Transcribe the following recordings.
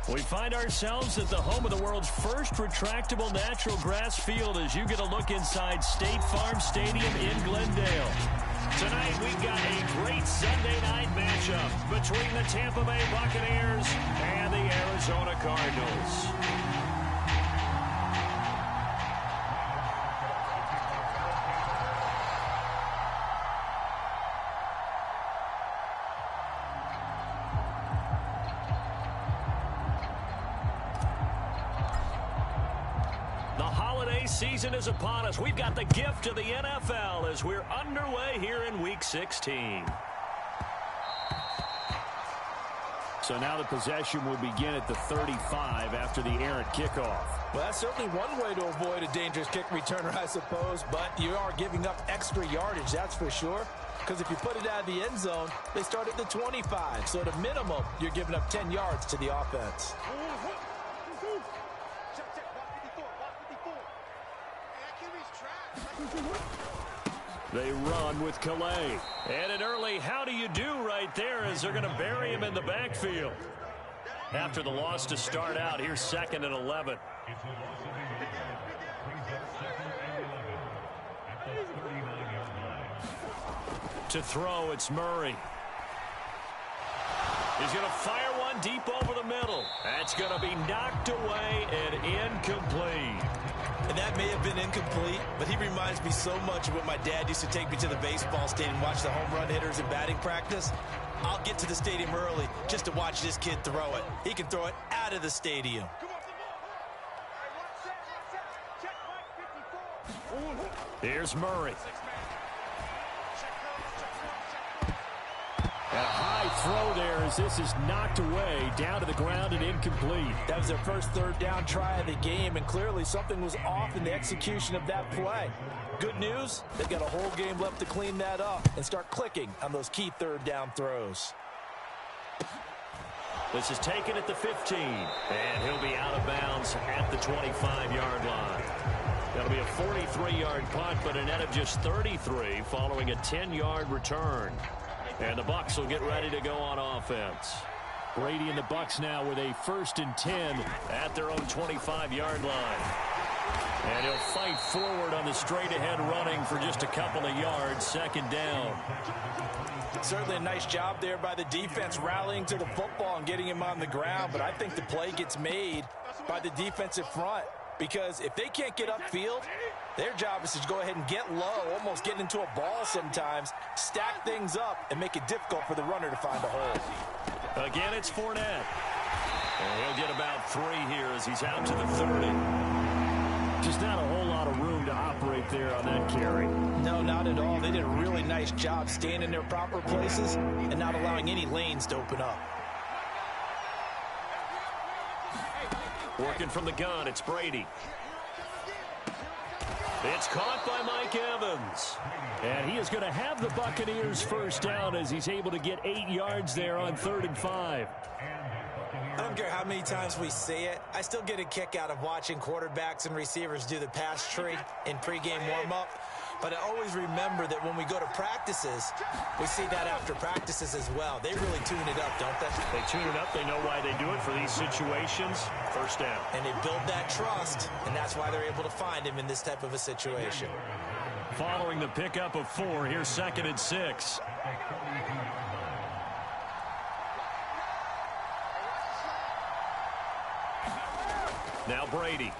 We find ourselves at the home of the world's first retractable natural grass field as you get a look inside State Farm Stadium in Glendale. Tonight we've got a great Sunday night matchup between the Tampa Bay Buccaneers and the Arizona Cardinals. Season is upon us. We've got the gift of the NFL as we're underway here in Week 16. So now the possession will begin at the 35 after the errant kickoff. Well, that's certainly one way to avoid a dangerous kick returner, I suppose, but you are giving up extra yardage, that's for sure. Because if you put it out of the end zone, they start at the 25. So at a minimum, you're giving up 10 yards to the offense. They run with Calais. And an early how do you do right there as they're going to bury him in the backfield. After the loss to start out, here's 2nd and 11. To throw, it's Murray. He's going to fire one deep over the middle. That's going to be knocked away and incomplete. And that may have been incomplete, but he reminds me so much of when my dad used to take me to the baseball stadium and watch the home run hitters in batting practice. I'll get to the stadium early just to watch this kid throw it. He can throw it out of the stadium. Here's Murray. A high throw there as this is knocked away, down to the ground and incomplete. That was their first third down try of the game, and clearly something was off in the execution of that play. Good news, they've got a whole game left to clean that up and start clicking on those key third down throws. This is taken at the 15, and he'll be out of bounds at the 25-yard line. That'll be a 43-yard punt, but a net of just 33 following a 10-yard return. And the Bucs will get ready to go on offense. Brady and the Bucs now with a 1st and 10 at their own 25-yard line. And he'll fight forward on the straight-ahead running for just a couple of yards, 2nd down. Certainly a nice job there by the defense rallying to the football and getting him on the ground. But I think the play gets made by the defensive front. Because if they can't get upfield, their job is to go ahead and get low, almost getting into a ball sometimes, stack things up, and make it difficult for the runner to find a hole. Again, it's Fournette. And he'll get about 3 here as he's out to the 30. Just not a whole lot of room to operate there on that carry. No, not at all. They did a really nice job staying in their proper places and not allowing any lanes to open up. Working from the gun, it's Brady. It's caught by Mike Evans. And he is going to have the Buccaneers first down as he's able to get 8 yards there on 3rd and 5. I don't care how many times we say it. I still get a kick out of watching quarterbacks and receivers do the pass tree in pregame warm-up. But I always remember that when we go to practices, we see that after practices as well. They really tune it up, don't they? They tune it up. They know why they do it for these situations. First down. And they build that trust, and that's why they're able to find him in this type of a situation. Following the pickup of 4, here's 2nd and 6. Now Brady.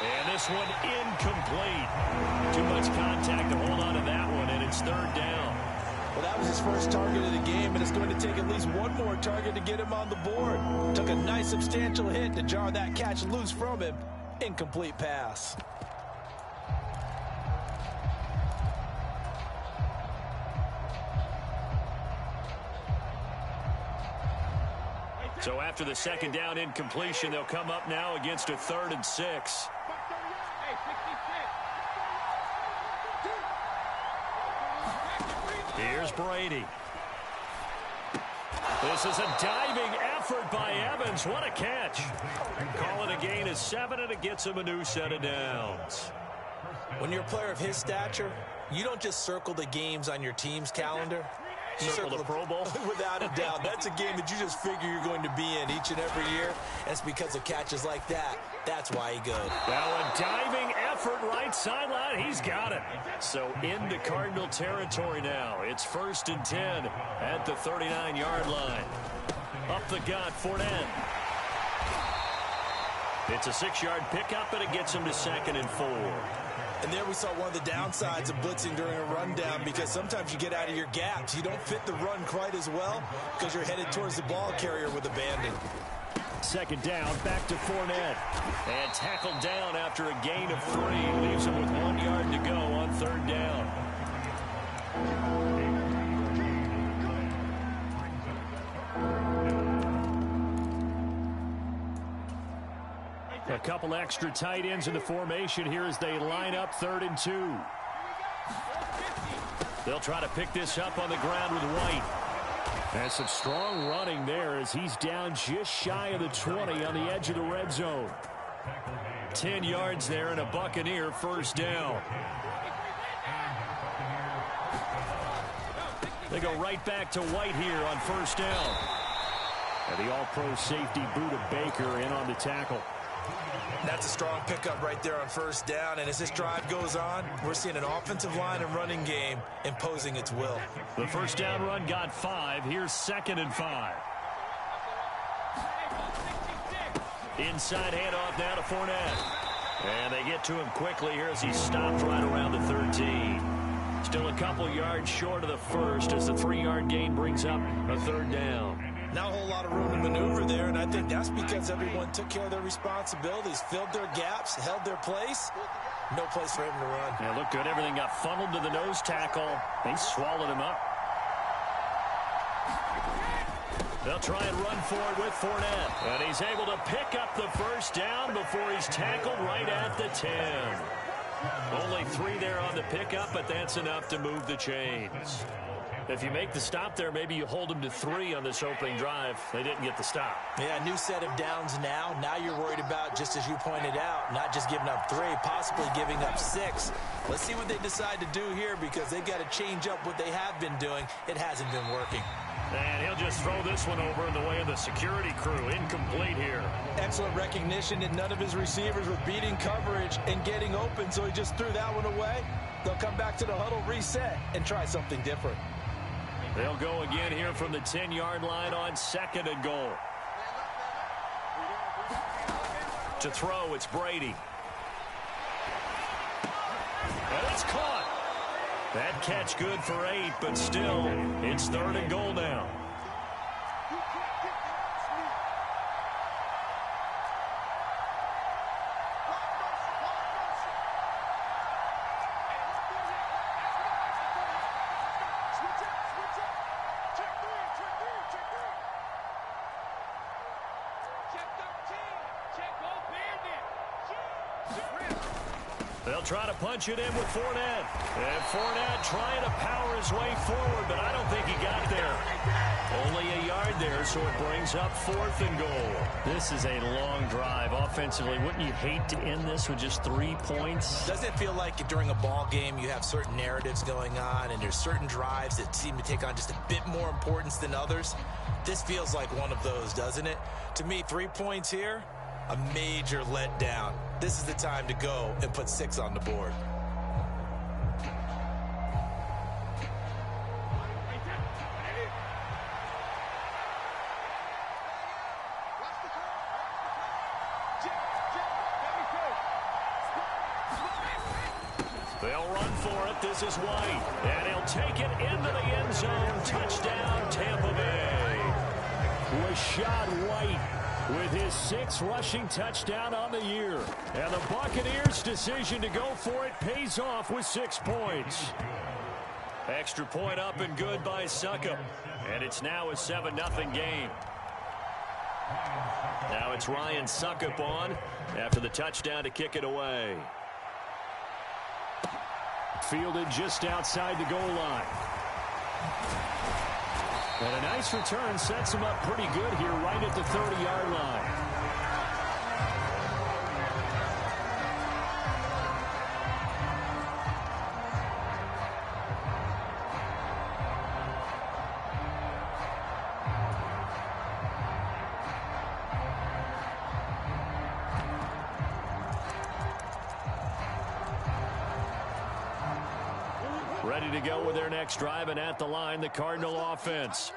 And this one incomplete. Too much contact to hold on to that one, and it's 3rd down. Well, that was his first target of the game, and it's going to take at least one more target to get him on the board. Took a nice substantial hit to jar that catch loose from him. Incomplete pass. So after the 2nd down incompletion, they'll come up now against a 3rd and 6. Here's Brady. This is a diving effort by Evans. What a catch. Call it a gain of 7, and it gets him a new set of downs. When you're a player of his stature, you don't just circle the games on your team's calendar. Circle the Pro Bowl? Without a doubt. That's a game that you just figure you're going to be in each and every year. And it's because of catches like that. That's why he goes. Now a diving effort right sideline. He's got it. So into Cardinal territory now. It's 1st and 10 at the 39-yard line. Up the gut, Fournette. It's a 6-yard pickup, and it gets him to 2nd and 4. And there we saw one of the downsides of blitzing during a rundown, because sometimes you get out of your gaps. You don't fit the run quite as well because you're headed towards the ball carrier with abandon. 2nd down, back to Fournette. And tackled down after a gain of 3. Leaves him with 1 yard to go on 3rd down. A couple extra tight ends in the formation here as they line up 3rd and 2. They'll try to pick this up on the ground with White. And some strong running there as he's down just shy of the 20 on the edge of the red zone. 10 yards there and a Buccaneer 1st down. They go right back to White here on 1st down. And the all-pro safety Buda Baker in on the tackle. That's a strong pickup right there on 1st down. And as this drive goes on, we're seeing an offensive line and running game imposing its will. The 1st down run got 5. Here's 2nd and 5. Inside handoff now to Fournette. And they get to him quickly here as he stopped right around the 13. Still a couple yards short of the 1st as the 3-yard gain brings up a 3rd down. Not a whole lot of room to maneuver there, and I think that's because everyone took care of their responsibilities, filled their gaps, held their place. No place for him to run. Yeah, looked good. Everything got funneled to the nose tackle. They swallowed him up. They'll try and run for it with Fournette. And he's able to pick up the 1st down before he's tackled right at the 10. Only 3 there on the pickup, but that's enough to move the chains. If you make the stop there, maybe you hold them to 3 on this opening drive. They didn't get the stop. Yeah, new set of downs now. Now you're worried about, just as you pointed out, not just giving up 3, possibly giving up 6. Let's see what they decide to do here, because they've got to change up what they have been doing. It hasn't been working. And he'll just throw this one over in the way of the security crew. Incomplete here. Excellent recognition that none of his receivers were beating coverage and getting open, so he just threw that one away. They'll come back to the huddle, reset, and try something different. They'll go again here from the 10-yard line on 2nd and goal. To throw, it's Brady. And it's caught. That catch good for 8, but still, it's 3rd and goal now. They'll try to punch it in with Fournette. And Fournette trying to power his way forward, but I don't think he got there. Only a yard there, so it brings up 4th and goal. This is a long drive offensively. Wouldn't you hate to end this with just 3 points? Doesn't it feel like during a ball game you have certain narratives going on, and there's certain drives that seem to take on just a bit more importance than others? This feels like one of those, doesn't it? To me, 3 points here, a major letdown. This is the time to go and put 6 on the board. They'll run for it. This is White. And he'll take it into the end zone. Touchdown, Tampa Bay. Rashad White with his 6th rushing touchdown on the year. And the Buccaneers' decision to go for it pays off with 6 points. Extra point up and good by Succop. And it's now a 7-0 game. Now it's Ryan Succop on after the touchdown to kick it away. Fielded just outside the goal line. And a nice return sets him up pretty good here right at the 30-yard line. Ready to go with their next drive, and at the line, the Cardinal offense.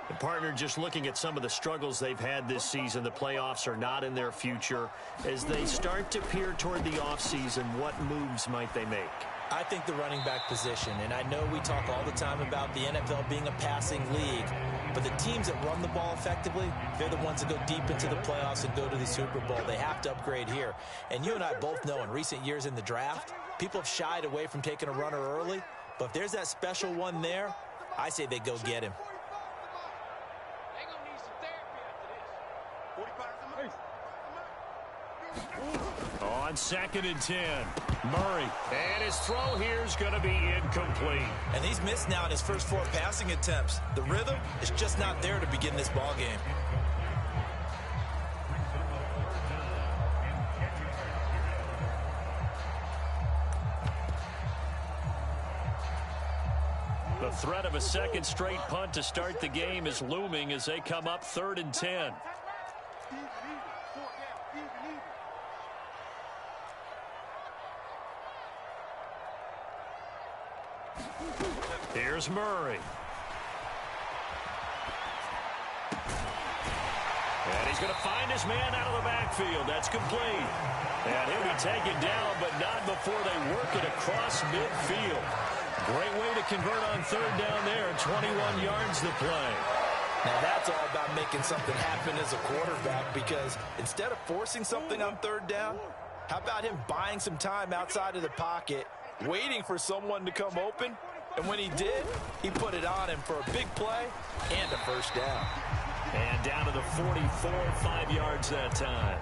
And partner, just looking at some of the struggles they've had this season, the playoffs are not in their future. As they start to peer toward the offseason, what moves might they make? I think the running back position, and I know we talk all the time about the NFL being a passing league, but the teams that run the ball effectively, they're the ones that go deep into the playoffs and go to the Super Bowl. They have to upgrade here. And you and I both know in recent years in the draft, people have shied away from taking a runner early, but if there's that special one there, I say they go get him. On 2nd and 10, Murray. And his throw here is going to be incomplete. And he's missed now in his first 4 passing attempts. The rhythm is just not there to begin this ball game. The threat of a second straight punt to start the game is looming as they come up 3rd and 10. Here's Murray. And he's going to find his man out of the backfield. That's complete. And he'll be taken down, but not before they work it across midfield. Great way to convert on 3rd down there. 21 yards to play. Now that's all about making something happen as a quarterback, because instead of forcing something on 3rd down, how about him buying some time outside of the pocket, waiting for someone to come open? And when he did, he put it on him for a big play and a first down. And down to the 44, 5 yards that time.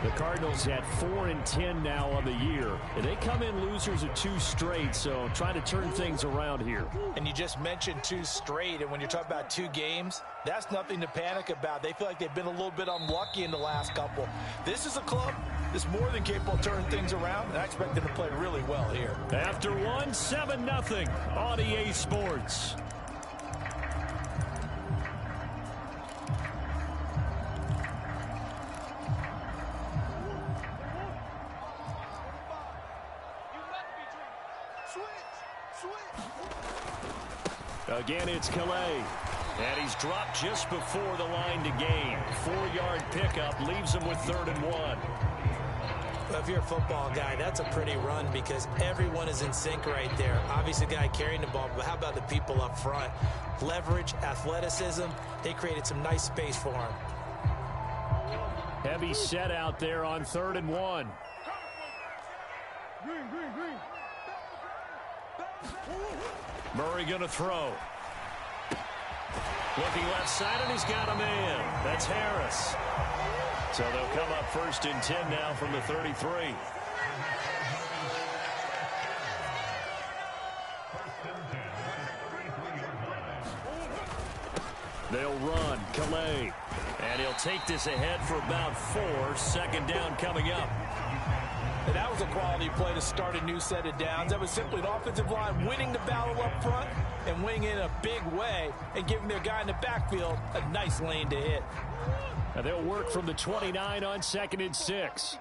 The Cardinals at 4 and 10 now on the year. And they come in losers of 2 straight, so trying to turn things around here. And you just mentioned 2 straight, and when you're talking about 2 games, that's nothing to panic about. They feel like they've been a little bit unlucky in the last couple. This is a club that's more than capable of turning things around, and I expect them to play really well here. After 1, 7-0 on EA Sports. Again, it's Calais. And he's dropped just before the line to gain. 4-yard pickup leaves him with 3rd and 1. Well, if you're a football guy, that's a pretty run because everyone is in sync right there. Obviously, the guy carrying the ball, but how about the people up front? Leverage, athleticism, they created some nice space for him. Heavy set out there on 3rd and 1. Murray going to throw. Looking left side, and he's got a man. That's Harris. So they'll come up 1st and 10 now from the 33. They'll run. Calais. And he'll take this ahead for about 4. 2nd down coming up. And that was a quality play to start a new set of downs. That was simply an offensive line winning the battle up front and winning in a big way and giving their guy in the backfield a nice lane to hit. Now they'll work from the 29 on 2nd and 6.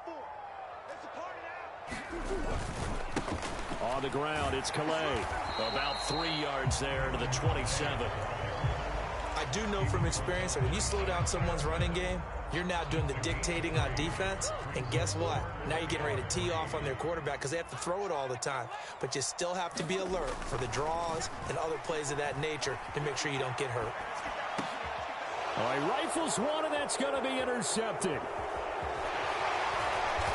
On the ground, it's Calais. About 3 yards there to the 27. I do know from experience that when you slow down someone's running game, you're now doing the dictating on defense, and guess what? Now you're getting ready to tee off on their quarterback because they have to throw it all the time. But you still have to be alert for the draws and other plays of that nature to make sure you don't get hurt. All right, rifles one, and that's going to be intercepted.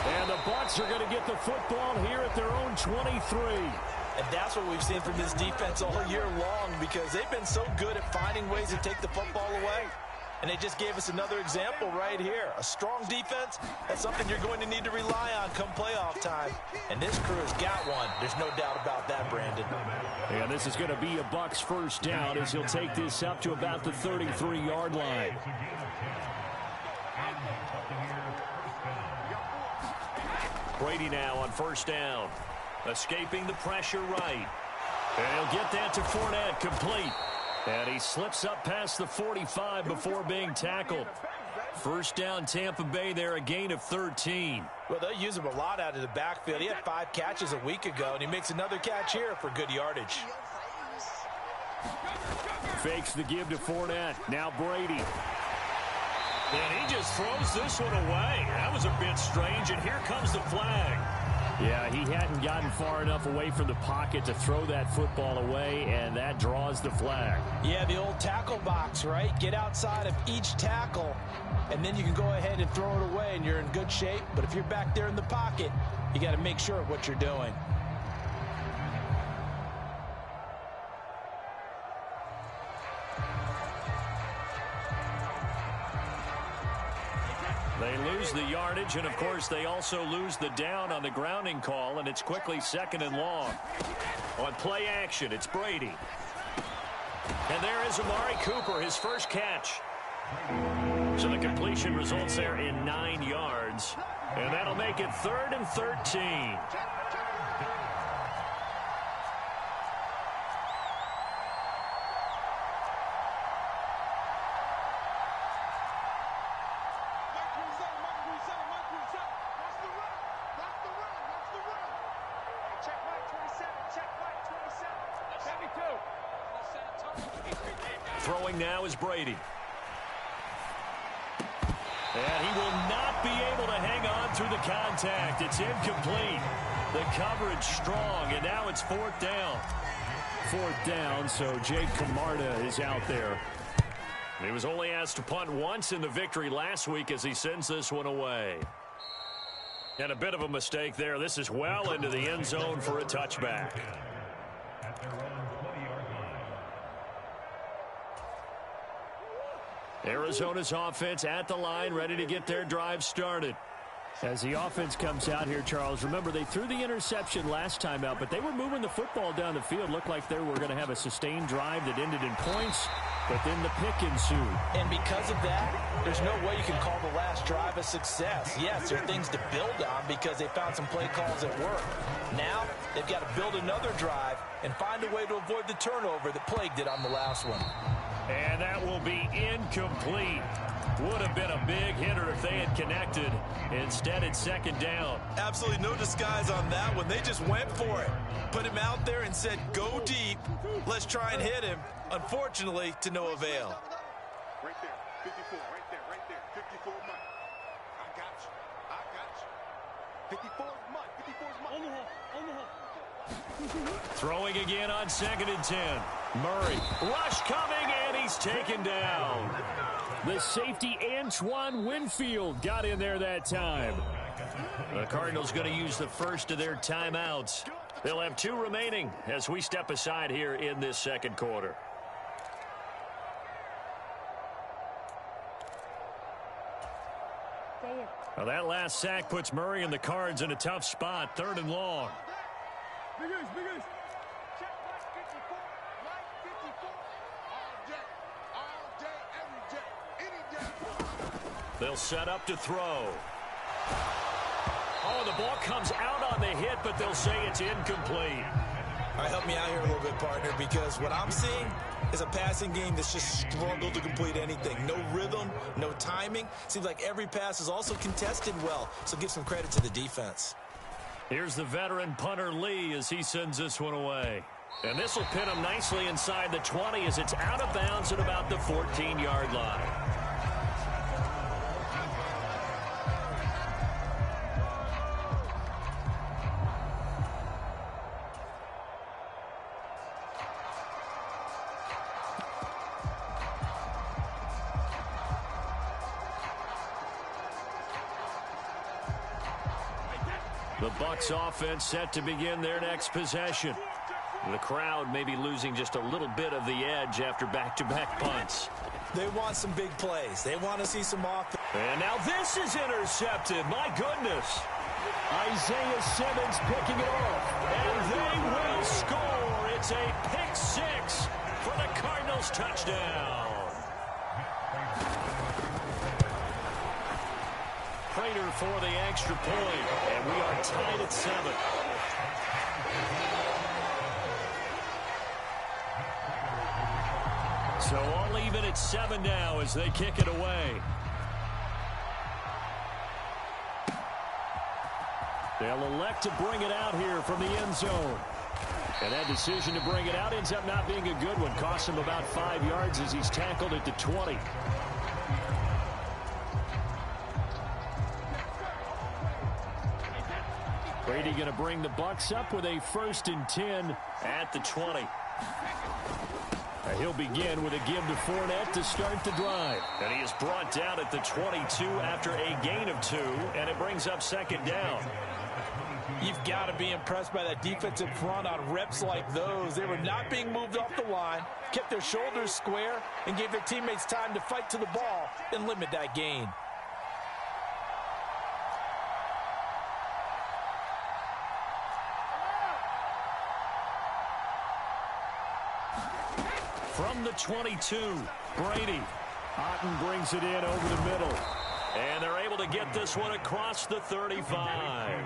And the Bucs are going to get the football here at their own 23. And that's what we've seen from this defense all year long because they've been so good at finding ways to take the football away. And they just gave us another example right here. A strong defense, that's something you're going to need to rely on come playoff time. And this crew has got one. There's no doubt about that, Brandon. And this is going to be a Bucs first down as he'll take this up to about the 33-yard line. Brady now on 1st down. Escaping the pressure right. And he'll get that to Fournette, complete. And he slips up past the 45 before being tackled. First down, Tampa Bay there, a gain of 13. Well, they'll use him a lot out of the backfield. He had 5 catches a week ago, and he makes another catch here for good yardage. Fakes the give to Fournette. Now Brady. And he just throws this one away. That was a bit strange, and here comes the flag. Yeah, he hadn't gotten far enough away from the pocket to throw that football away, and that draws the flag. Yeah, the old tackle box, right? Get outside of each tackle, and then you can go ahead and throw it away, and you're in good shape. But if you're back there in the pocket, you got to make sure of what you're doing. They lose the yardage, and, of course, they also lose the down on the grounding call, and it's quickly 2nd and long. On play action, it's Brady. And there is Amari Cooper, his first catch. So the completion results there in 9 yards, and that'll make it 3rd and 13. Throwing now is Brady. And he will not be able to hang on through the contact. It's incomplete. The coverage strong, and now it's 4th down. 4th down, so Jake Camarda is out there. He was only asked to punt once in the victory last week as he sends this one away. And a bit of a mistake there. This is well into the end zone for a touchback. Arizona's offense at the line, ready to get their drive started. As the offense comes out here, Charles, remember they threw the interception last time out, but they were moving the football down the field. Looked like they were going to have a sustained drive that ended in points, but then the pick ensued. And because of that, there's no way you can call the last drive a success. Yes, there are things to build on because they found some play calls that work. Now, they've got to build another drive and find a way to avoid the turnover that plagued it on the last one. And that will be incomplete. Would have been a big hitter if they had connected. Instead, it's 2nd down. Absolutely no disguise on that one. They just went for it. Put him out there and said, go deep. Let's try and hit him. Unfortunately, to no avail. Right there, 54, right there, 54 Mike. I got you. 54 Mike, 54 Mike. Throwing again on 2nd and 10. Murray, rush coming, and he's taken down. The safety, Antoine Winfield, got in there that time. The Cardinals going to use the first of their timeouts. They'll have 2 remaining as we step aside here in this 2nd quarter. Well, that last sack puts Murray and the Cards in a tough spot, 3rd and long. Big East. Check Mike 54, Mike 54. All day, every day, any day. They'll set up to throw. Oh, the ball comes out on the hit, but they'll say it's incomplete. All right, help me out here a little bit, partner, because what I'm seeing is a passing game that's just struggled to complete anything. No rhythm, no timing. Seems like every pass is also contested well, so give some credit to the defense. Here's the veteran punter Lee as he sends this one away. And this will pin him nicely inside the 20 as it's out of bounds at about the 14-yard line. The Bucs offense set to begin their next possession. The crowd may be losing just a little bit of the edge after back-to-back punts. They want some big plays. They want to see some offense. And now this is intercepted. My goodness. Isaiah Simmons picking it off. And they will score. It's a pick 6 for the Cardinals touchdown. Prater for the extra point, and we are tied at 7. So all even at 7 now as they kick it away. They'll elect to bring it out here from the end zone. And that decision to bring it out ends up not being a good one. Costs him about 5 yards as he's tackled at the 20. Brady going to bring the Bucs up with a 1st and 10 at the 20. He'll begin with a give to Fournette to start the drive. And he is brought down at the 22 after a gain of 2, and it brings up 2nd down. You've got to be impressed by that defensive front on reps like those. They were not being moved off the line, kept their shoulders square, and gave their teammates time to fight to the ball and limit that gain. From the 22, Brady. Otten brings it in over the middle. And they're able to get this one across the 35.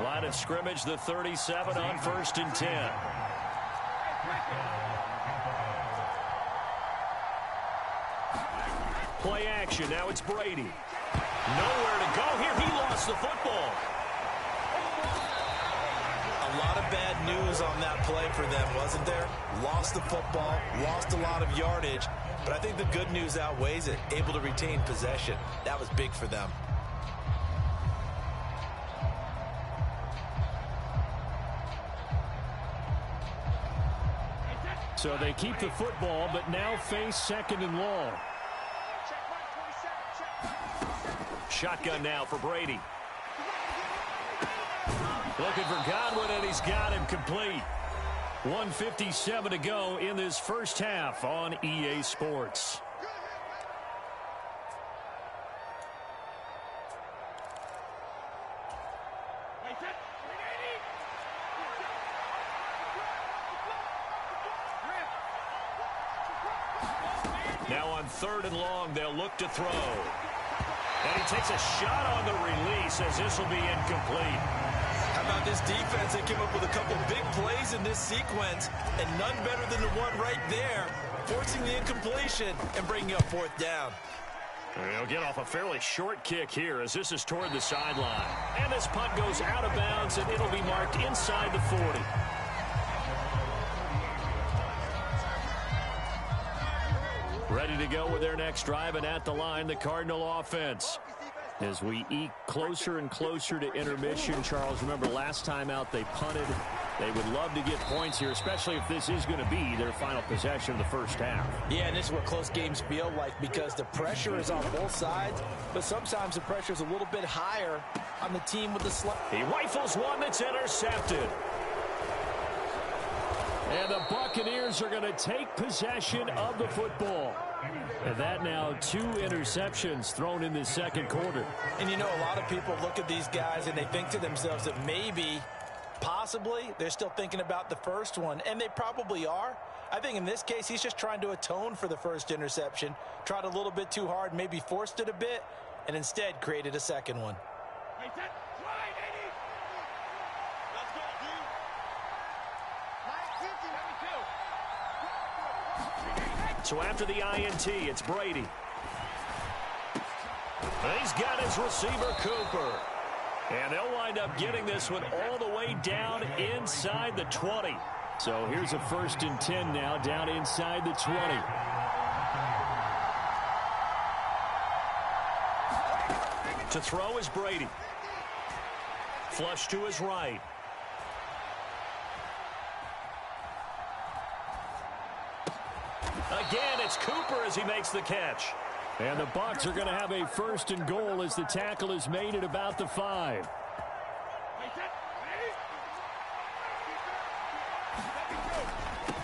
Line of scrimmage, the 37 on 1st and 10. Play action. Now it's Brady. Nowhere to go here. He lost the football. A lot of bad news on that play for them, wasn't there? Lost the football, lost a lot of yardage, but I think the good news outweighs it. Able to retain possession. That was big for them. So they keep the football, but now face 2nd and long. Shotgun now for Brady. Looking for Godwin, and he's got him complete. 1:57 to go in this first half on EA Sports. Now on 3rd and long, they'll look to throw. And he takes a shot on the release as this will be incomplete. How about this defense? They came up with a couple big plays in this sequence, and none better than the one right there, forcing the incompletion and bringing up 4th down. They'll get off a fairly short kick here as this is toward the sideline. And this punt goes out of bounds, and it'll be marked inside the 40. Ready to go with their next drive, and at the line, the Cardinal offense. As we eke closer and closer to intermission, Charles, remember last time out they punted. They would love to get points here, especially if this is going to be their final possession of the first half. Yeah, and this is what close games feel like because the pressure is on both sides, but sometimes the pressure is a little bit higher on the team with the slot. He rifles one that's intercepted. And the Buccaneers are going to take possession of the football. And that now 2 interceptions thrown in the 2nd quarter. And you know, a lot of people look at these guys and they think to themselves that maybe, possibly, they're still thinking about the first one. And they probably are. I think in this case, he's just trying to atone for the first interception. Tried a little bit too hard, maybe forced it a bit, and instead created a 2nd one. So after the INT, it's Brady. And he's got his receiver, Cooper. And they'll wind up getting this one all the way down inside the 20. So here's a 1st and 10 now, down inside the 20. To throw is Brady. Flush to his right. Again, it's Cooper as he makes the catch. And the Bucs are going to have a 1st and goal as the tackle is made at about the 5.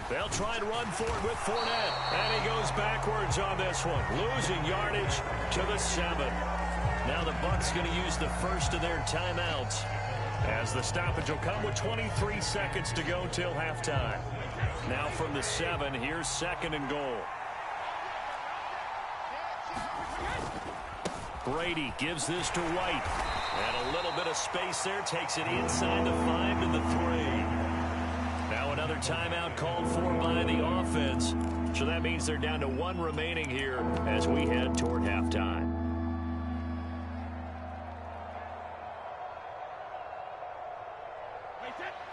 They'll try and run for it with Fournette. And he goes backwards on this one, losing yardage to the 7. Now the Bucs going to use the first of their timeouts as the stoppage will come with 23 seconds to go till halftime. Now from the 7, here's 2nd and goal. Brady gives this to White. And a little bit of space there, takes it inside the 5 to the 3. Now another timeout called for by the offense. So that means they're down to 1 remaining here as we head toward halftime.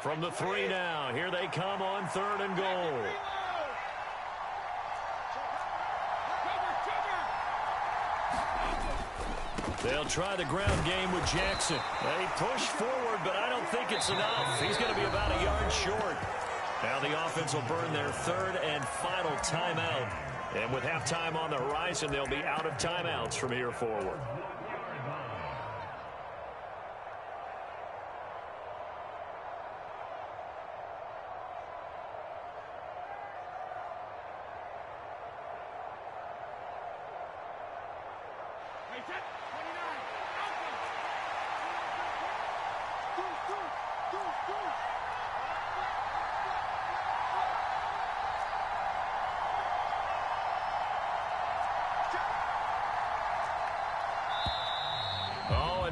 From the 3 now, here they come on 3rd and goal. They'll try the ground game with Jackson. They push forward, but I don't think it's enough. He's going to be about a yard short. Now the offense will burn their 3rd and final timeout. And with halftime on the horizon, they'll be out of timeouts from here forward.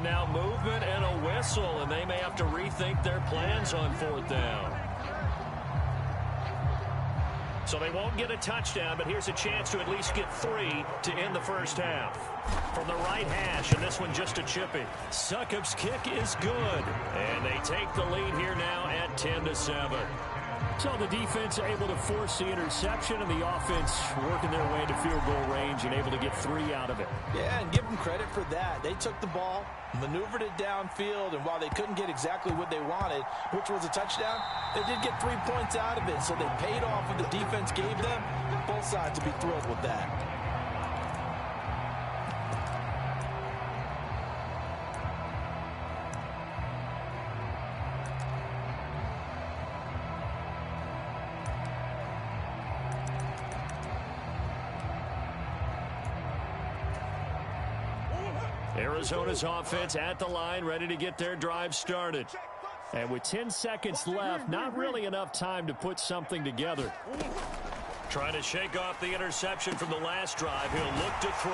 Now movement and a whistle, and they may have to rethink their plans on 4th down. So they won't get a touchdown, but here's a chance to at least get 3 to end the first half. From the right hash, and this one just a chippy. Succop's kick is good, and they take the lead here now at 10-7. So the defense able to force the interception, and the offense working their way into field goal range and able to get 3 out of it. Yeah, and give them credit for that. They took the ball, maneuvered it downfield, and while they couldn't get exactly what they wanted, which was a touchdown, they did get 3 points out of it. So they paid off what the defense gave them. Both sides will be thrilled with that. Arizona's offense at the line, ready to get their drive started. And with 10 seconds left, not really enough time to put something together. Trying to shake off the interception from the last drive. He'll look to throw.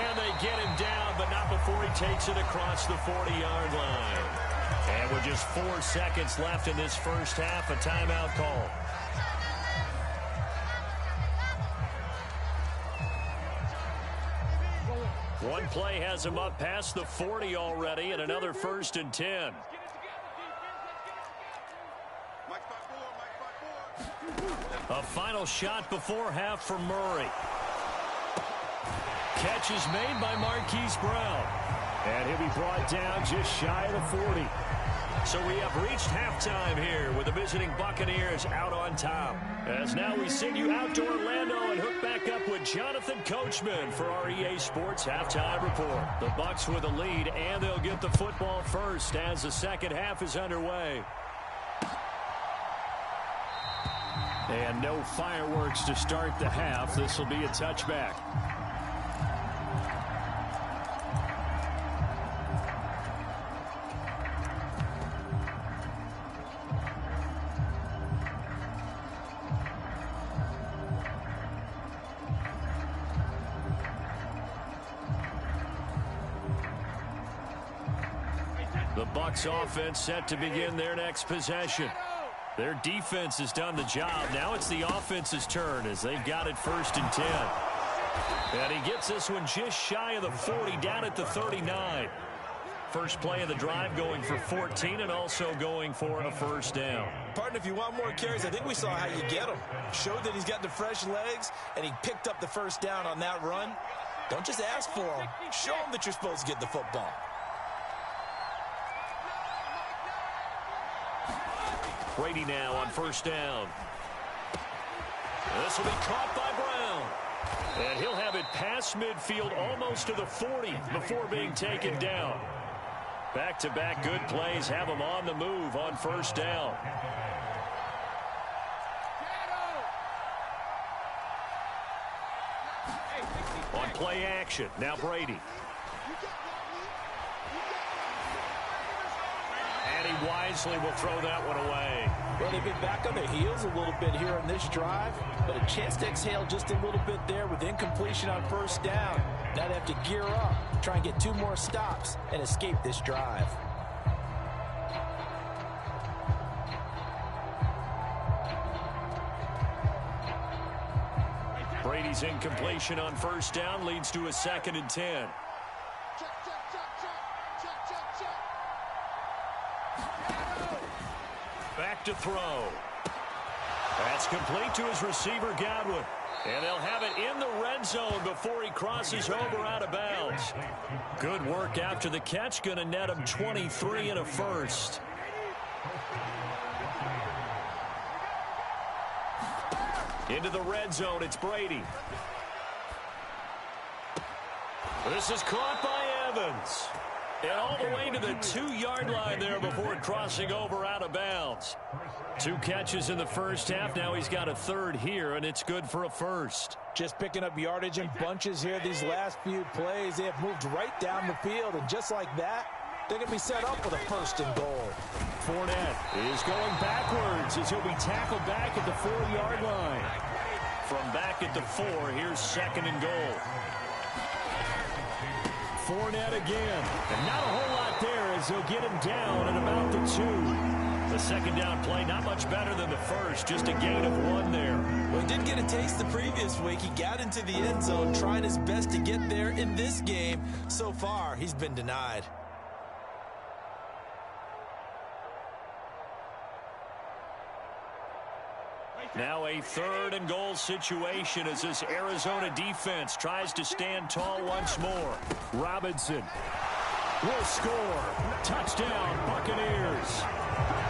And they get him down, but not before he takes it across the 40-yard line. And with just 4 seconds left in this first half, a timeout call. One play has him up past the 40 already, and another 1st and 10. A final shot before half for Murray. Catch is made by Marquise Brown. And he'll be brought down just shy of the 40. So we have reached halftime here with the visiting Buccaneers out on top. As now we send you out to Orlando and hook back up with Jonathan Coachman for our EA Sports Halftime Report. The Bucs with a lead, and they'll get the football first as the second half is underway. And no fireworks to start the half. This will be a touchback. The Bucs offense set to begin their next possession. Their defense has done the job. Now it's the offense's turn as they've got it 1st and 10. And he gets this one just shy of the 40, down at the 39. First play of the drive going for 14 and also going for a 1st down. Partner, if you want more carries, I think we saw how you get them. Showed that he's got the fresh legs, and he picked up the 1st down on that run. Don't just ask for them. Show them that you're supposed to get the football. Brady now on 1st down. This will be caught by Brown. And he'll have it past midfield almost to the 40 before being taken down. Back-to-back good plays have him on the move on 1st down. On play action, now Brady. And he wisely will throw that one away. Well, they've been back on their heels a little bit here on this drive, but a chance to exhale just a little bit there with incompletion on 1st down. Now they have to gear up, try and get 2 more stops, and escape this drive. Brady's incompletion on 1st down leads to a 2nd and 10. to throw. That's complete to his receiver, Godwin. And they'll have it in the red zone before he crosses over out of bounds. Good work after the catch. Going to net him 23 and a first. Into the red zone, it's Brady. This is caught by Evans. And all the way to the 2-yard line there before crossing over out of bounds. 2 catches in the first half. Now he's got a third here, and it's good for a first. Just picking up yardage in bunches here these last few plays. They have moved right down the field, and just like that, they're going to be set up with a first and goal. Fournette is going backwards as he'll be tackled back at the 4-yard line. From back at the 4, here's second and goal. Fournette again. And not a whole lot there as they'll get him down at about the 2. The second down play, not much better than the first. Just a gain of 1 there. Well, he did get a taste the previous week. He got into the end zone, trying his best to get there in this game. So far, he's been denied. Now a third and goal situation as this Arizona defense tries to stand tall once more. Robinson will score. Touchdown, Buccaneers.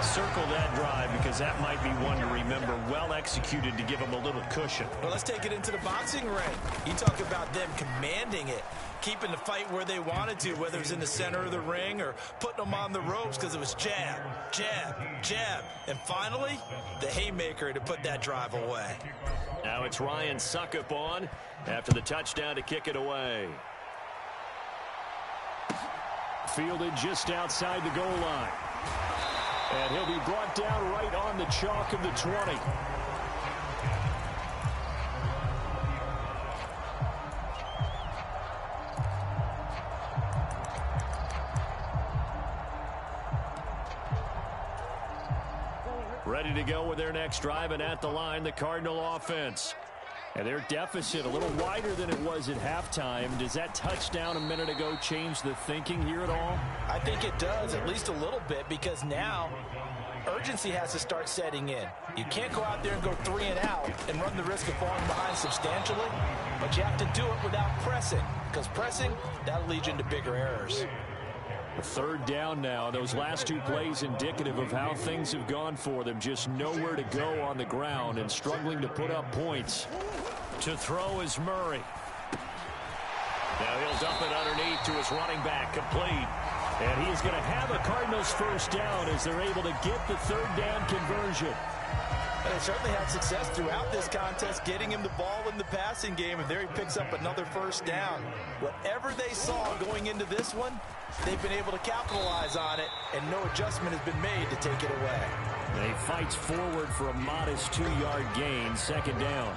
Circle that drive because that might be one to remember. Well executed to give them a little cushion. Well, let's take it into the boxing ring. You talk about them commanding it, keeping the fight where they wanted to, whether it's in the center of the ring or putting them on the ropes because it was jab, jab, jab. And finally, the haymaker to put that drive away. Now it's Ryan Suckup on after the touchdown to kick it away. Fielded just outside the goal line. And he'll be brought down right on the chalk of the 20. Ready to go with their next drive, and at the line, the Cardinal offense. And their deficit a little wider than it was at halftime. Does that touchdown a minute ago change the thinking here at all? I think it does, at least a little bit, because now urgency has to start setting in. You can't go out there and go 3 and out and run the risk of falling behind substantially, but you have to do it without pressing, because pressing, that'll lead you into bigger errors. A third down now. Those last 2 plays indicative of how things have gone for them. Just nowhere to go on the ground and struggling to put up points. To throw is Murray. Now he'll dump it underneath to his running back, complete. And he is going to have a Cardinals first down as they're able to get the third down conversion. And they certainly had success throughout this contest, getting him the ball in the passing game, and there he picks up another first down. Whatever they saw going into this one, they've been able to capitalize on it, and no adjustment has been made to take it away. And he fights forward for a modest 2-yard gain, second down.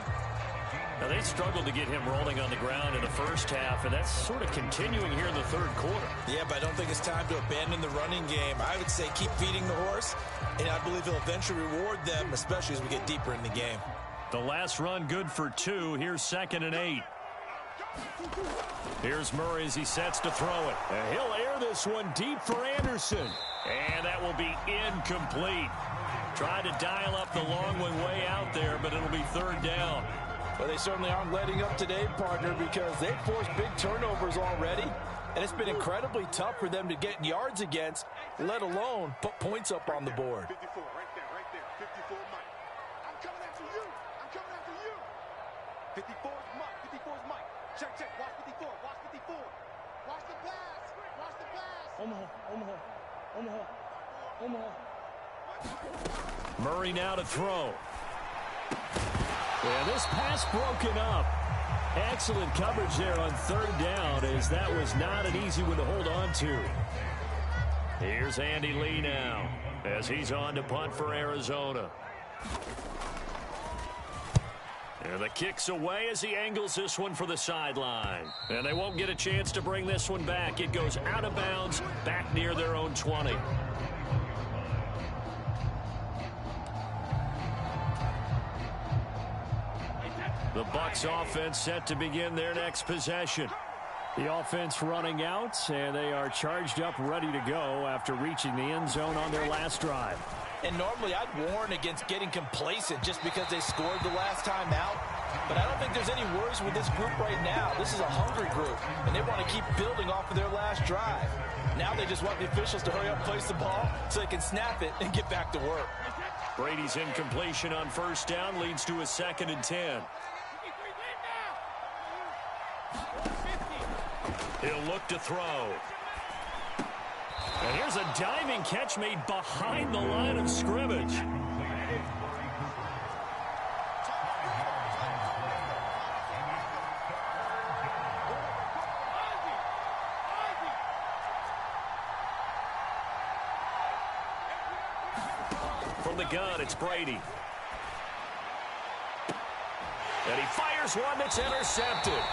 Now, they struggled to get him rolling on the ground in the first half, and that's sort of continuing here in the third quarter. Yeah, but I don't think it's time to abandon the running game. I would say keep feeding the horse, and I believe he'll eventually reward them, especially as we get deeper in the game. The last run good for 2. Here's 2nd and 8. Here's Murray as he sets to throw it. And he'll air this one deep for Anderson. And that will be incomplete. Tried to dial up the long one way out there, but it'll be third down. Well, they certainly aren't letting up today, partner, because they've forced big turnovers already, and it's been incredibly tough for them to get yards against, let alone put points up on the board. 54, right there, 54 Mike. I'm coming after you. I'm coming after you. 54 is Mike. 54 is Mike. Check, check. Watch 54. Watch 54. Watch the pass. Watch the pass. Omaha. Murray now to throw. Yeah, this pass broken up. Excellent coverage there on third down, as that was not an easy one to hold on to. Here's Andy Lee now as he's on to punt for Arizona. And the kick's away as he angles this one for the sideline. And they won't get a chance to bring this one back. It goes out of bounds back near their own 20. The Bucs offense set to begin their next possession. The offense running out, and they are charged up, ready to go after reaching the end zone on their last drive. And normally I'd warn against getting complacent just because they scored the last time out. But I don't think there's any worries with this group right now. This is a hungry group, and they want to keep building off of their last drive. Now they just want the officials to hurry up and place the ball so they can snap it and get back to work. Brady's incompletion on first down leads to a 2nd and 10. He'll look to throw. And here's a diving catch made behind the line of scrimmage. From the gun, it's Brady. And he fires one that's intercepted.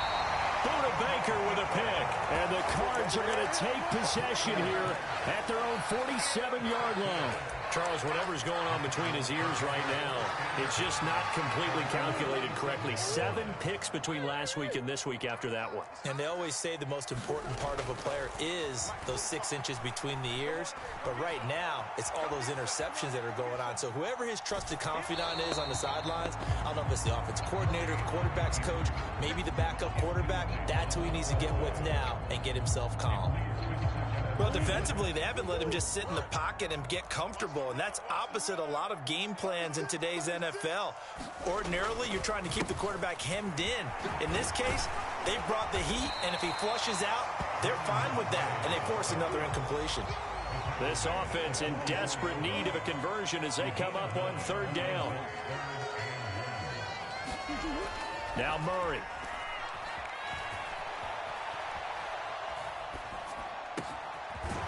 Buda Baker with a pick. And the Cards are going to take possession here at their own 47-yard line. Charles, whatever's going on between his ears right now, it's just not completely calculated correctly. 7 picks between last week and this week after that one. And they always say the most important part of a player is those 6 inches between the ears. But right now, it's all those interceptions that are going on. So whoever his trusted confidant is on the sidelines, I don't know if it's the offensive coordinator, the quarterback's coach, maybe the backup quarterback, that's who he needs to get with now and get himself calm. Well, defensively, they haven't let him just sit in the pocket and get comfortable, and that's opposite a lot of game plans in today's NFL. Ordinarily, you're trying to keep the quarterback hemmed in. In this case, they've brought the heat, and if he flushes out, they're fine with that, and they force another incompletion. This offense in desperate need of a conversion as they come up on 3rd down. Now Murray.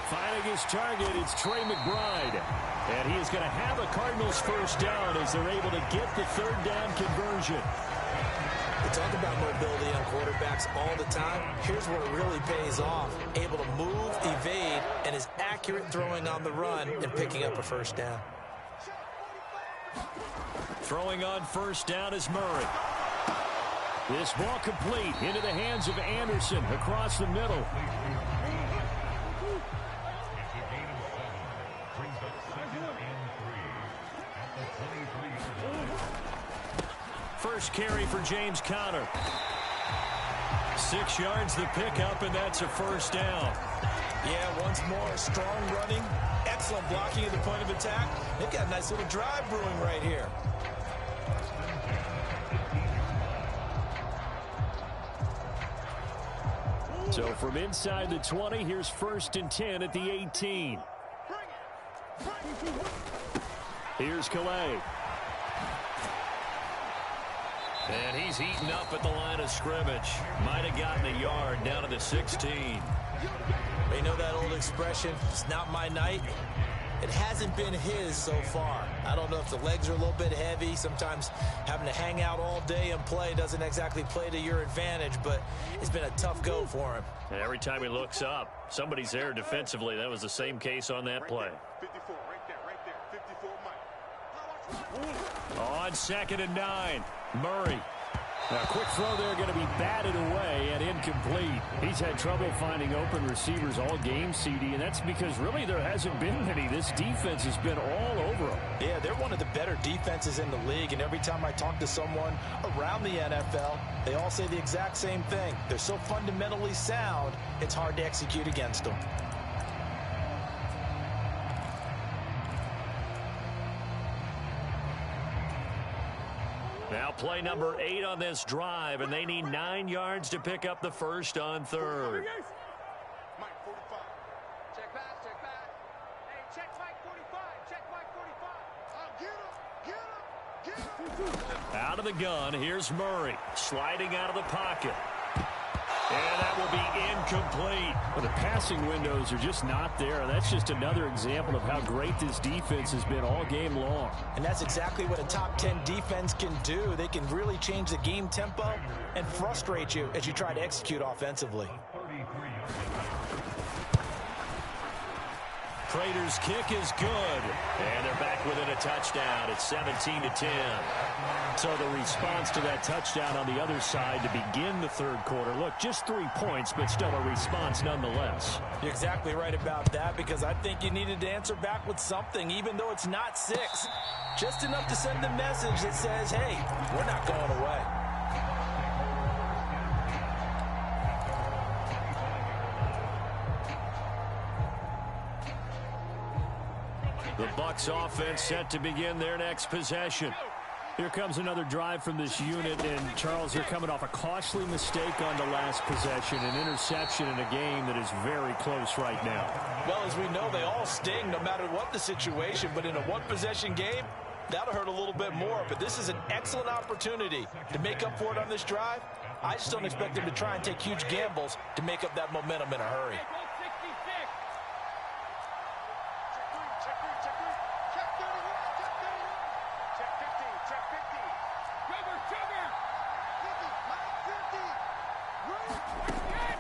Finding his target, it's Trey McBride. And he is going to have a Cardinals first down as they're able to get the 3rd down conversion. We talk about mobility on quarterbacks all the time. Here's where it really pays off. Able to move, evade, and is accurate throwing on the run and picking up a first down. Throwing on first down is Murray. This ball complete into the hands of Anderson across the middle. First carry for James Conner. 6 yards the pickup, and that's a first down. Yeah, once more, strong running, excellent blocking at the point of attack. They've got a nice little drive brewing right here. So from inside the 20, here's 1st and 10 at the 18. Here's Calais. And he's heating up at the line of scrimmage. Might have gotten a yard down to the 16. You know that old expression, it's not my night? It hasn't been his so far. I don't know if the legs are a little bit heavy. Sometimes having to hang out all day and play doesn't exactly play to your advantage, but it's been a tough go for him. And every time he looks up, somebody's there defensively. That was the same case on that play. 54, right there. 54 Mike. On 2nd and 9, Murray. Now, a quick throw there going to be batted away and incomplete. He's had trouble finding open receivers all game, CD, and that's because really there hasn't been many. This defense has been all over them. Yeah, they're one of the better defenses in the league, and every time I talk to someone around the NFL, they all say the exact same thing. They're so fundamentally sound, it's hard to execute against them. Now play number 8 on this drive, and they need 9 yards to pick up the first on 3rd. Mike, 45. Check back, check back. Hey, check Mike 45. Check Mike 45. Get him, get him, get him. Out of the gun, here's Murray. Sliding out of the pocket. And that will be incomplete. Well, the passing windows are just not there. And that's just another example of how great this defense has been all game long. And that's exactly what a top 10 defense can do. They can really change the game tempo and frustrate you as you try to execute offensively. Prater's kick is good. And they're back within a touchdown. It's 17-10. So the response to that touchdown on the other side to begin the third quarter. Look, just 3 points, but still a response nonetheless. You're exactly right about that, because I think you needed to answer back with something, even though it's not 6. Just enough to send a message that says, hey, we're not going away. The Bucs offense set to begin their next possession. Here comes another drive from this unit, and Charles, they're coming off a costly mistake on the last possession, an interception in a game that is very close right now. Well, as we know, they all sting no matter what the situation, but in a one-possession game, that'll hurt a little bit more. But this is an excellent opportunity to make up for it on this drive. I just don't expect them to try and take huge gambles to make up that momentum in a hurry.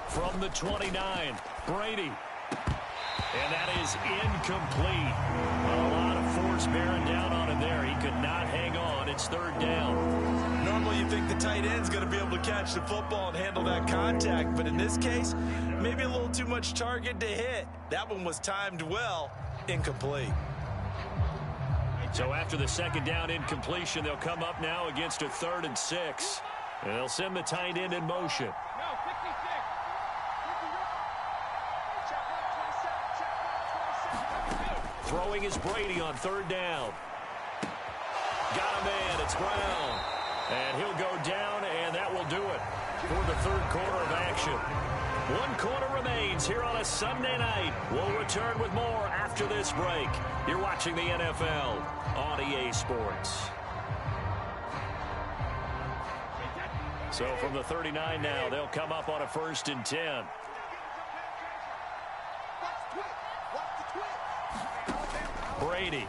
From the 29, Brady. And that is incomplete. A lot of force bearing down on him there. He could not hang on. It's third down. Normally you think the tight end's going to be able to catch the football and handle that contact, but in this case, maybe a little too much target to hit. That one was timed well. Incomplete. So after the second down incompletion, they'll come up now against a 3rd and 6. And they'll send the tight end in motion. Throwing is Brady on 3rd down. Got a man. It's Brown. And he'll go down, and that will do it for the third quarter of action. 1 quarter remains here on a Sunday night. We'll return with more after this break. You're watching the NFL on EA Sports. So from the 39 now, they'll come up on a 1st and 10. Brady.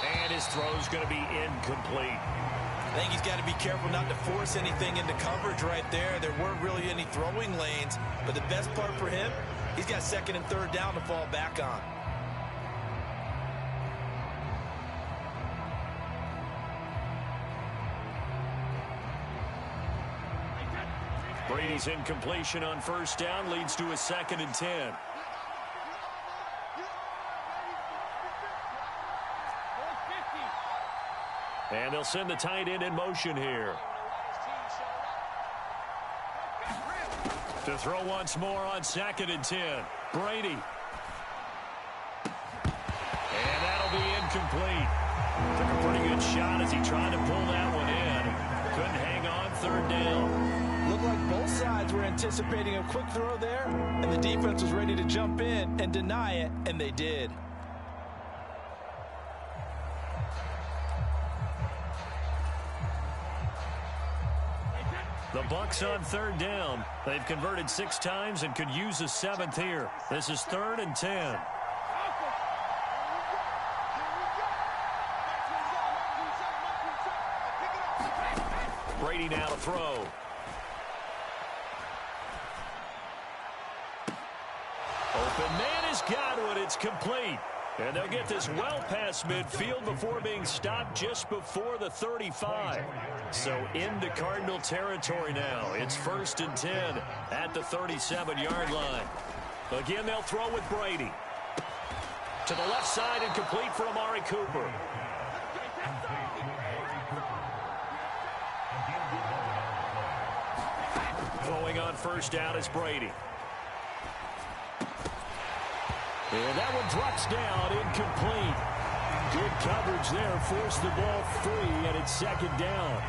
And his throw's going to be incomplete. I think he's got to be careful not to force anything into coverage right there. There weren't really any throwing lanes, but the best part for him, he's got 2nd and 3rd down to fall back on. Brady's incompletion on 1st down leads to a 2nd and 10. And they'll send the tight end in motion here. To throw once more on 2nd and 10. Brady. And that'll be incomplete. Took a pretty good shot as he tried to pull that one in. Couldn't hang on. 3rd down. Looked like both sides were anticipating a quick throw there, and the defense was ready to jump in and deny it, and they did. The Bucs on 3rd down. They've converted 6 times and could use a 7th here. This is 3rd and 10. Brady now to throw. Open man has got it. It's complete. And they'll get this well past midfield before being stopped just before the 35. So into Cardinal territory now. It's 1st and 10 at the 37-yard line. Again, they'll throw with Brady. To the left side and complete for Amari Cooper. Throwing on 1st down is Brady. And that one drops down, incomplete. Good coverage there, forced the ball free, and it's 2nd down.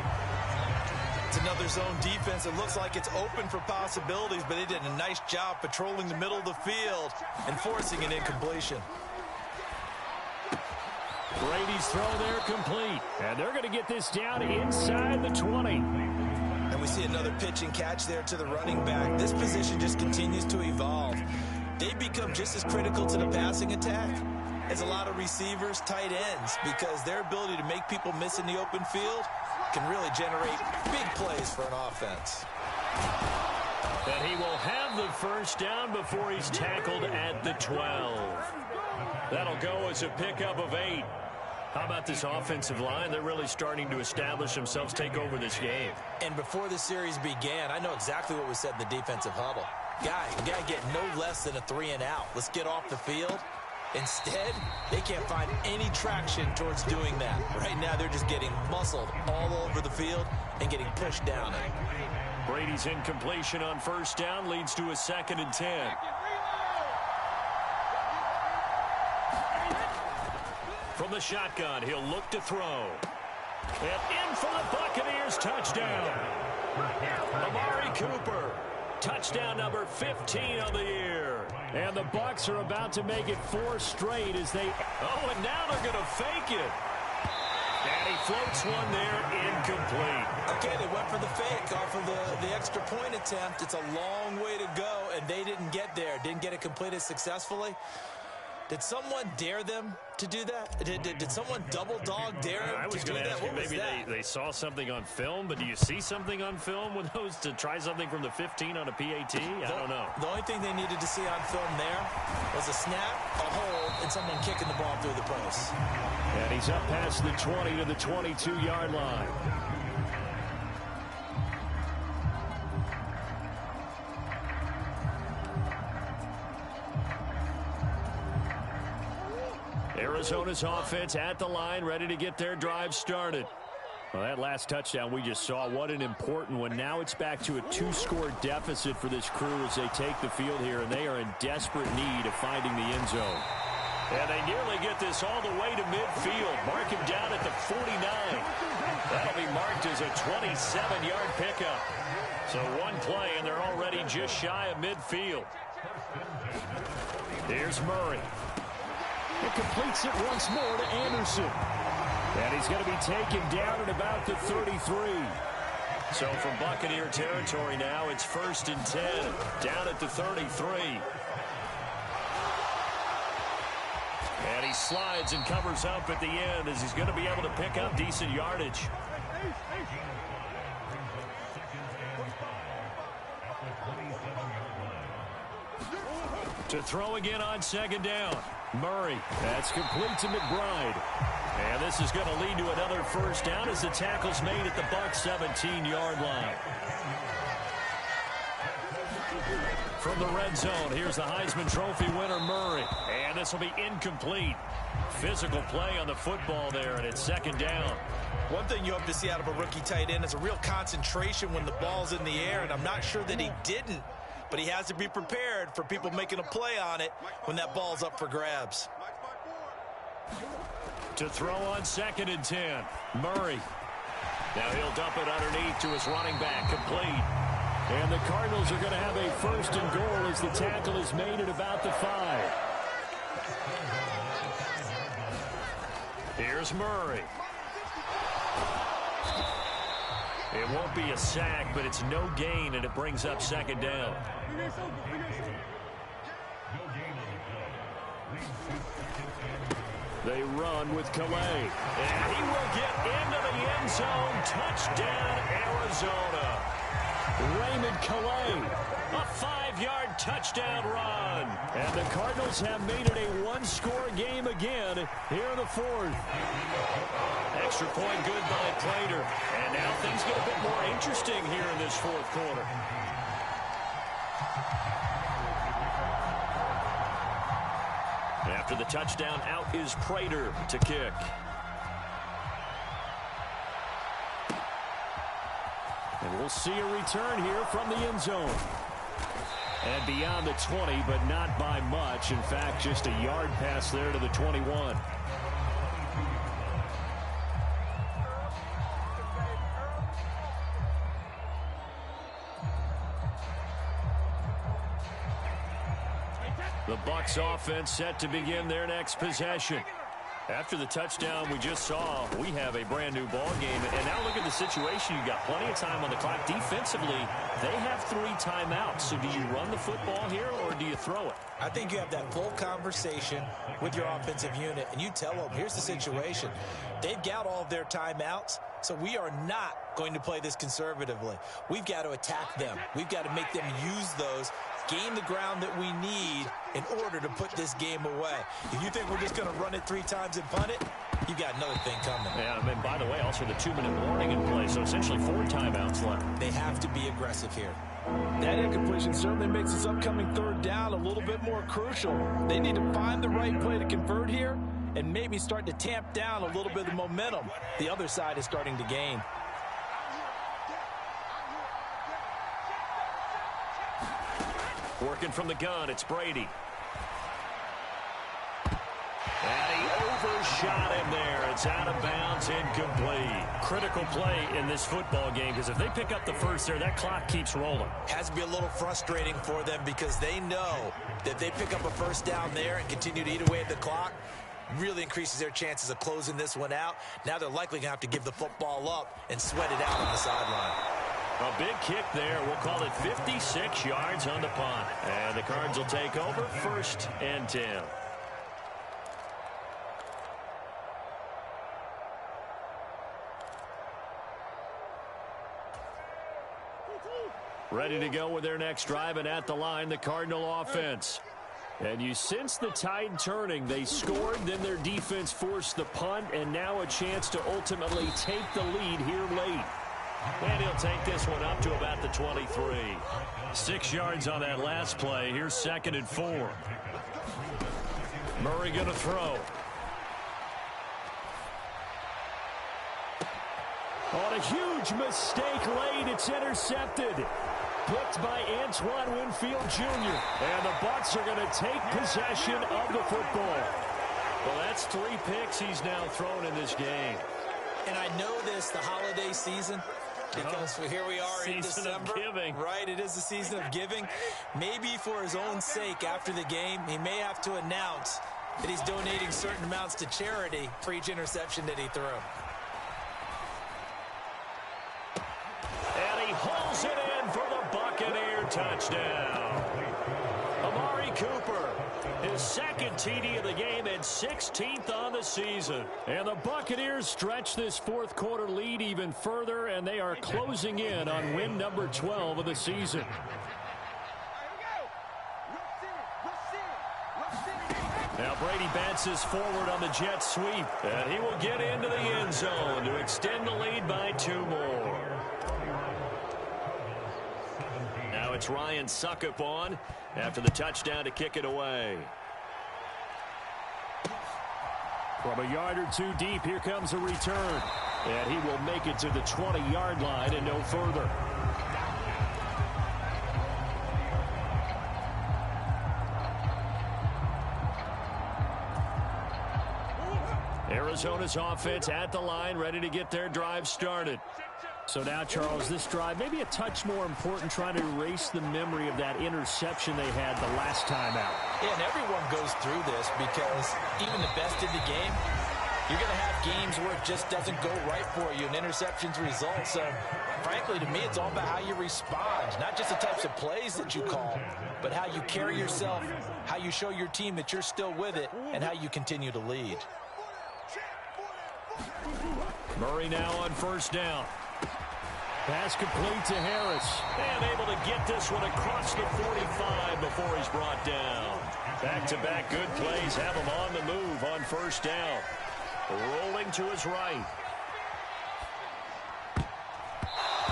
It's another zone defense. It looks like it's open for possibilities, but they did a nice job patrolling the middle of the field and forcing an incompletion. Brady's throw there complete. And they're going to get this down inside the 20. And we see another pitch and catch there to the running back. This position just continues to evolve. They become just as critical to the passing attack as a lot of receivers, tight ends, because their ability to make people miss in the open field can really generate big plays for an offense. And he will have the first down before he's tackled at the 12. That'll go as a pickup of 8. How about this offensive line? They're really starting to establish themselves, take over this game. And before the series began, I know exactly what was said in the defensive huddle. Guys, we got to get no less than a 3 and out. Let's get off the field. Instead, they can't find any traction towards doing that. Right now, they're just getting muscled all over the field and getting pushed down it. Brady's incompletion on first down leads to a 2nd and 10. From the shotgun, he'll look to throw. And in for the Buccaneers, touchdown. Amari Cooper, touchdown number 15 on the year. And the Bucs are about to make it 4 straight as they... Oh, and now they're going to fake it. And he floats one there, incomplete. Okay, they went for the fake off of the extra point attempt. It's a long way to go, and they didn't get there. Didn't get it completed successfully. Did someone dare them to do that? Did someone double dog dare them to do that? I was going to ask you, maybe they saw something on film, but do you see something on film with those to try something from the 15 on a PAT? I don't know. The only thing they needed to see on film there was a snap, a hold, and someone kicking the ball through the post. And he's up past the 20 to the 22-yard line. Arizona's offense at the line, ready to get their drive started. Well, that last touchdown we just saw, what an important one. Now it's back to a 2-score deficit for this crew as they take the field here, and they are in desperate need of finding the end zone. And they nearly get this all the way to midfield. Mark him down at the 49. That'll be marked as a 27-yard pickup. So one play, and they're already just shy of midfield. Here's Murray. It completes it once more to Anderson. And he's going to be taken down at about the 33. So from Buccaneer territory now, it's 1st and 10. Down at the 33. And he slides and covers up at the end as he's going to be able to pick up decent yardage. To throw again on 2nd down. Murray. That's complete to McBride. And this is going to lead to another first down as the tackle's made at the Bucs 17-yard line. From the red zone, here's the Heisman Trophy winner, Murray. And this will be incomplete. Physical play on the football there, and it's 2nd down. One thing you hope to see out of a rookie tight end is a real concentration when the ball's in the air, and I'm not sure that he didn't. But he has to be prepared for people making a play on it when that ball's up for grabs. To throw on 2nd and 10. Murray. Now he'll dump it underneath to his running back. Complete. And the Cardinals are going to have a 1st and goal as the tackle is made at about the 5. Here's Murray. It won't be a sack, but it's no gain, and it brings up 2nd down. They run with Calais. And he will get into the end zone. Touchdown, Arizona. Raymond Calais. A 5-yard touchdown run. And the Cardinals have made it a 1-score game again here in the 4th. Extra point good by Prater. And now things get a bit more interesting here in this 4th quarter. After the touchdown, out is Prater to kick. And we'll see a return here from the end zone. And beyond the 20, but not by much. In fact, just a yard pass there to the 21. The Bucs offense set to begin their next possession. After the touchdown we just saw, we have a brand new ball game. And now look at the situation. You've got plenty of time on the clock. Defensively, they have 3 timeouts. So do you run the football here or do you throw it? I think you have that full conversation with your offensive unit, and you tell them, here's the situation. They've got all of their timeouts, so we are not going to play this conservatively. We've got to attack them. We've got to make them use those, gain the ground that we need in order to put this game away. If you think we're just going to run it 3 times and punt it, you got another thing coming. Yeah, and by the way, also the 2-minute warning in play, so essentially 4 timeouts left. They have to be aggressive here. That incompletion certainly makes this upcoming 3rd down a little bit more crucial. They need to find the right play to convert here and maybe start to tamp down a little bit of momentum the other side is starting to gain. Working from the gun, it's Brady. And he overshot him there. It's out of bounds, incomplete. Critical play in this football game, because if they pick up the first there, that clock keeps rolling. Has to be a little frustrating for them because they know that they pick up a first down there and continue to eat away at the clock, really increases their chances of closing this one out. Now they're likely going to have to give the football up and sweat it out on the sideline. A big kick there. We'll call it 56 yards on the punt. And the Cards will take over 1st and 10. Ready to go with their next drive, and at the line, the Cardinal offense. And you sense the tide turning. They scored, then their defense forced the punt, and now a chance to ultimately take the lead here late. And he'll take this one up to about the 23. 6 yards on that last play. Here's 2nd and 4. Murray going to throw. On a huge mistake late, it's intercepted. Picked by Antoine Winfield Jr. And the Bucs are going to take possession of the football. Well, that's 3 picks he's now thrown in this game. And I know this, the holiday season, because here we are in December. Season of giving. Right, it is the season of giving. Maybe for his own sake after the game, he may have to announce that he's donating certain amounts to charity for each interception that he threw. And he hauls it in for the Buccaneer touchdown. Amari Cooper, his 2nd TD of the game and 16th on the season. And the Buccaneers stretch this 4th quarter lead even further, and they are closing in on win number 12 of the season. Now Brady bounces forward on the jet sweep, and he will get into the end zone to extend the lead by 2 more. Now it's Ryan Suckup on after the touchdown to kick it away. From a yard or 2 deep, here comes a return. And he will make it to the 20-yard line and no further. Arizona's offense at the line, ready to get their drive started. So now, Charles, this drive maybe a touch more important, trying to erase the memory of that interception they had the last time out. Yeah, and everyone goes through this because even the best in the game, you're going to have games where it just doesn't go right for you and interceptions result. So, frankly, to me, it's all about how you respond, not just the types of plays that you call, but how you carry yourself, how you show your team that you're still with it, and how you continue to lead. Murray now on 1st down. Pass complete to Harris. And able to get this one across the 45 before he's brought down. Back-to-back good plays have him on the move on 1st down. Rolling to his right.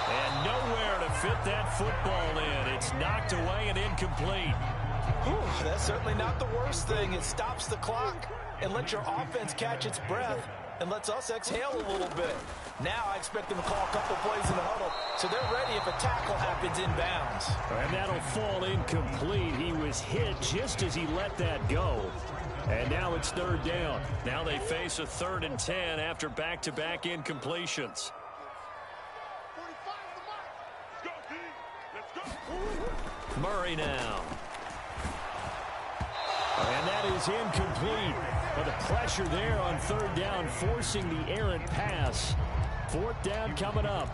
And nowhere to fit that football in. It's knocked away and incomplete. Whew, that's certainly not the worst thing. It stops the clock and lets your offense catch its breath and lets us exhale a little bit. Now I expect them to call a couple plays in the huddle, so they're ready if a tackle happens inbounds. And that'll fall incomplete. He was hit just as he let that go. And now it's 3rd down. Now they face a 3rd and 10 after back-to-back incompletions. Murray now. And that is incomplete. But the pressure there on 3rd down, forcing the errant pass. 4th down coming up.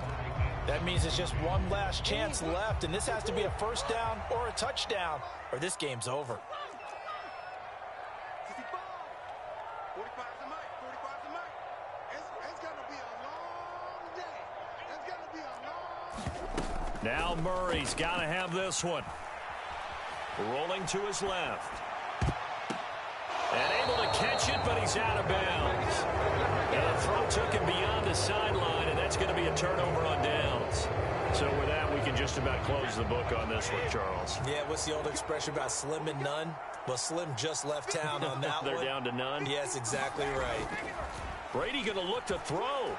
That means it's just one last chance left, and this has to be a 1st down or a touchdown, or this game's over. 45's the mic. 45's the mic. It's going to be a long day. It's going to Now Murray's got to have this one. Rolling to his left. And able to catch it, but he's out of bounds. And the throw took him beyond the sideline, and that's going to be a turnover on downs. So with that, we can just about close the book on this one, Charles. Yeah, what's the old expression about slim and none? Well, Slim just left town on that They're one. down to none? Yes, exactly right. Brady going to look to throw.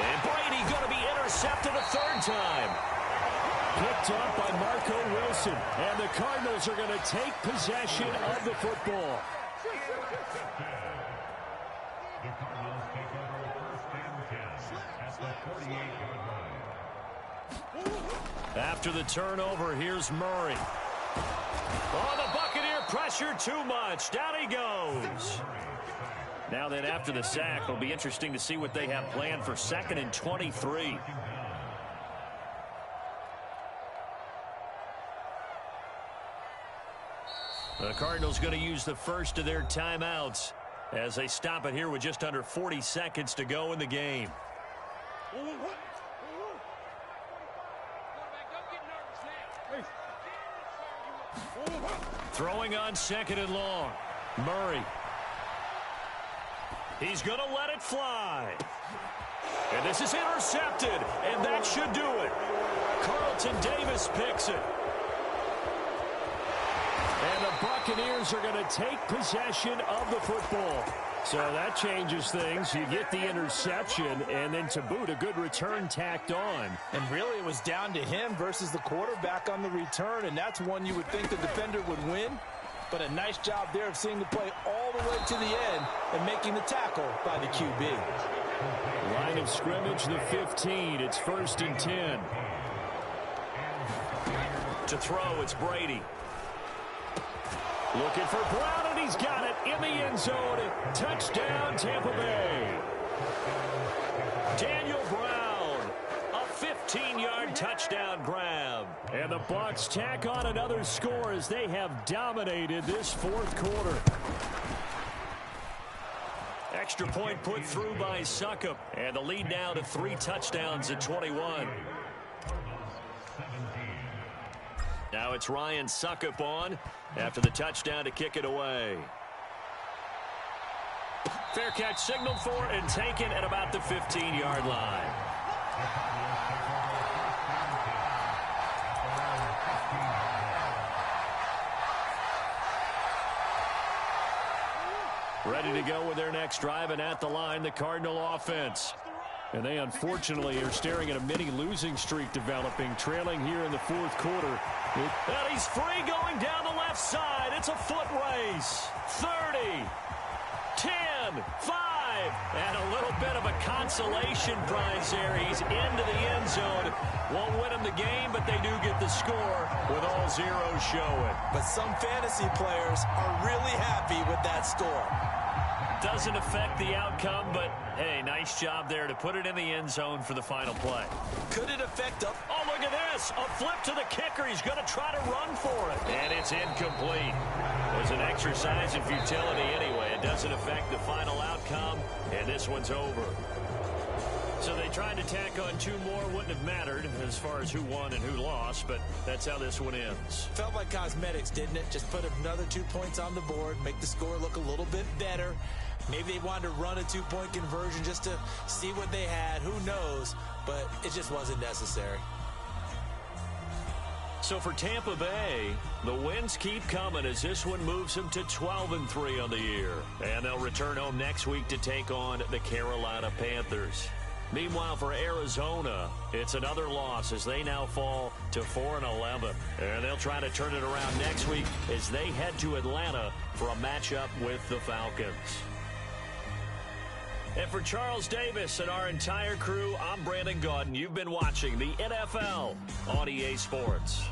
And Brady going to be intercepted a third time. Picked up by Marco Wilson. And the Cardinals are going to take possession of the football. The Cardinals take over first and 10 at the 48-yard line. After the turnover, here's Murray. Oh, the Buccaneer pressure too much. Down he goes. Now then, after the sack, it'll be interesting to see what they have planned for 2nd and 23. The Cardinals going to use the first of their timeouts as they stop it here with just under 40 seconds to go in the game. Throwing on 2nd and long. Murray. He's going to let it fly. And this is intercepted, and that should do it. Carlton Davis picks it. And the Buccaneers are going to take possession of the football. So that changes things. You get the interception, and then to boot, a good return tacked on. And really, it was down to him versus the quarterback on the return, and that's one you would think the defender would win. But a nice job there of seeing the play all the way to the end and making the tackle by the QB. Line of scrimmage, the 15. It's 1st and 10. To throw, it's Brady. Looking for Brown, and he's got it in the end zone. Touchdown, Tampa Bay. Daniel Brown, a 15-yard touchdown grab. And the Bucs tack on another score as they have dominated this 4th quarter. Extra point put through by Succop. And the lead now to 3 touchdowns at 21. Now it's Ryan Succop on after the touchdown to kick it away. Fair catch signaled for and taken at about the 15-yard line. Ready to go with their next drive, and at the line, the Cardinal offense. And they unfortunately are staring at a mini losing streak developing, trailing here in the 4th quarter. And he's free going down the left side. It's a foot race. 30, 10, 5, and a little bit of a consolation prize there. He's into the end zone. Won't win him the game, but they do get the score with all zeros showing. But some fantasy players are really happy with that score. Doesn't affect the outcome, but hey, nice job there to put it in the end zone for the final play. Could it affect up? Oh, look at this. A flip to the kicker. He's going to try to run for it. And it's incomplete. It was an exercise in futility anyway. It doesn't affect the final outcome, and this one's over. So they tried to tack on 2 more. Wouldn't have mattered as far as who won and who lost, but that's how this one ends. Felt like cosmetics, didn't it? Just put another 2 points on the board, make the score look a little bit better. Maybe they wanted to run a 2-point conversion just to see what they had. Who knows? But it just wasn't necessary. So for Tampa Bay, the wins keep coming as this one moves them to 12-3 on the year. And they'll return home next week to take on the Carolina Panthers. Meanwhile, for Arizona, it's another loss as they now fall to 4-11. And they'll try to turn it around next week as they head to Atlanta for a matchup with the Falcons. And for Charles Davis and our entire crew, I'm Brandon Gaudin. You've been watching the NFL on EA Sports.